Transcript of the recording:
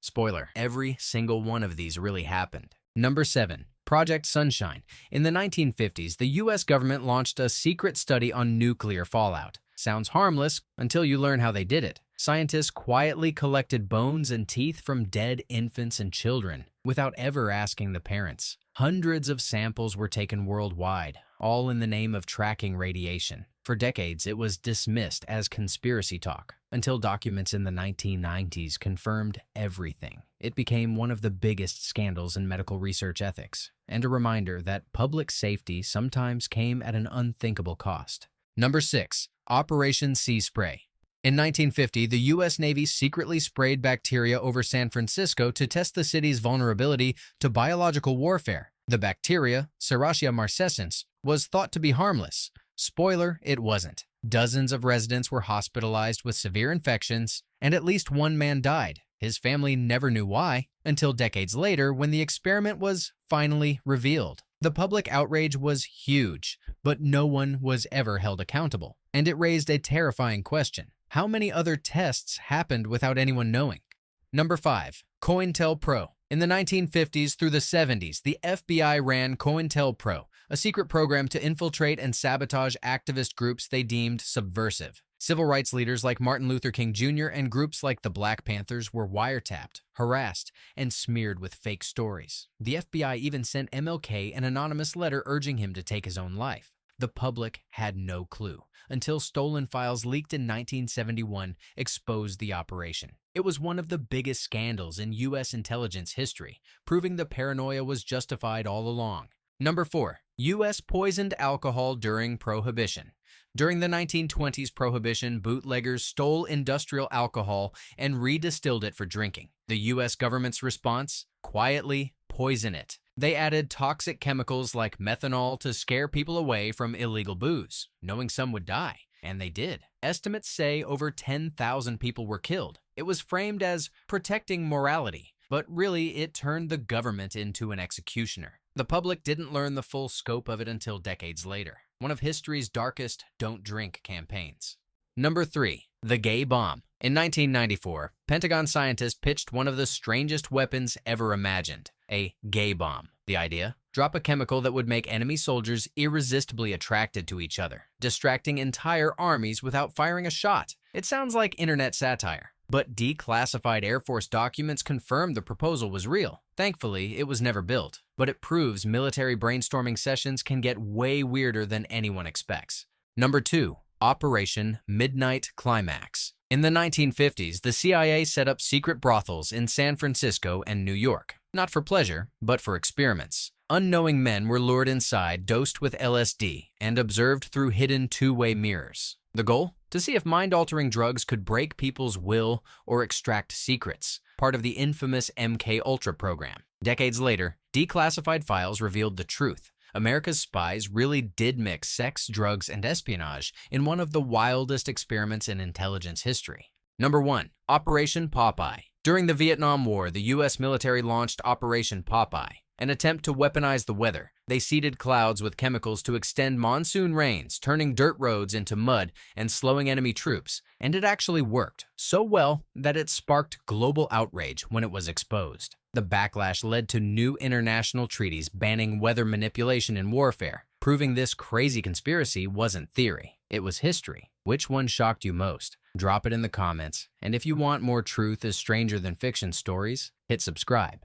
Spoiler, every single one of these really happened. Number 7. Project Sunshine. In the 1950s, the US government launched a secret study on nuclear fallout. Sounds harmless until you learn how they did it. Scientists quietly collected bones and teeth from dead infants and children without ever asking the parents. Hundreds of samples were taken worldwide, all in the name of tracking radiation. For decades, it was dismissed as conspiracy talk, until documents in the 1990s confirmed everything. It became one of the biggest scandals in medical research ethics, and a reminder that public safety sometimes came at an unthinkable cost. Number 6. Operation Sea Spray. In 1950, the U.S. Navy secretly sprayed bacteria over San Francisco to test the city's vulnerability to biological warfare. The bacteria, Serratia marcescens, was thought to be harmless. Spoiler, it wasn't. Dozens of residents were hospitalized with severe infections, and at least one man died. His family never knew why, until decades later when the experiment was finally revealed. The public outrage was huge, but no one was ever held accountable. And it raised a terrifying question. How many other tests happened without anyone knowing? Number 5. COINTELPRO. In the 1950s through the 70s, the FBI ran COINTELPRO, a secret program to infiltrate and sabotage activist groups they deemed subversive. Civil rights leaders like Martin Luther King Jr. and groups like the Black Panthers were wiretapped, harassed, and smeared with fake stories. The FBI even sent MLK an anonymous letter urging him to take his own life. The public had no clue, until stolen files leaked in 1971 exposed the operation. It was one of the biggest scandals in U.S. intelligence history, proving the paranoia was justified all along. Number 4. U.S. poisoned alcohol during Prohibition. During the 1920s Prohibition, bootleggers stole industrial alcohol and redistilled it for drinking. The U.S. government's response? Quietly poison it. They added toxic chemicals like methanol to scare people away from illegal booze, knowing some would die. And they did. Estimates say over 10,000 people were killed. It was framed as protecting morality, but really it turned the government into an executioner. The public didn't learn the full scope of it until decades later. One of history's darkest don't drink campaigns. Number 3. The gay bomb. In 1994, Pentagon scientists pitched one of the strangest weapons ever imagined, a gay bomb. The idea? Drop a chemical that would make enemy soldiers irresistibly attracted to each other, distracting entire armies without firing a shot. It sounds like internet satire, but declassified Air Force documents confirmed the proposal was real. Thankfully, it was never built, but it proves military brainstorming sessions can get way weirder than anyone expects. Number 2. Operation Midnight Climax. In the 1950s, the CIA set up secret brothels in San Francisco and New York, not for pleasure, but for experiments. Unknowing men were lured inside, dosed with LSD, and observed through hidden two-way mirrors. The goal? To see if mind-altering drugs could break people's will or extract secrets, part of the infamous MK Ultra program. Decades later, declassified files revealed the truth. America's spies really did mix sex, drugs, and espionage in one of the wildest experiments in intelligence history. Number 1. Operation Popeye. During the Vietnam War, the U.S. military launched Operation Popeye, an attempt to weaponize the weather. They seeded clouds with chemicals to extend monsoon rains, turning dirt roads into mud and slowing enemy troops. And it actually worked, so well that it sparked global outrage when it was exposed. The backlash led to new international treaties banning weather manipulation in warfare, proving this crazy conspiracy wasn't theory, it was history. Which one shocked you most? Drop it in the comments, and if you want more truth is stranger than fiction stories, hit subscribe.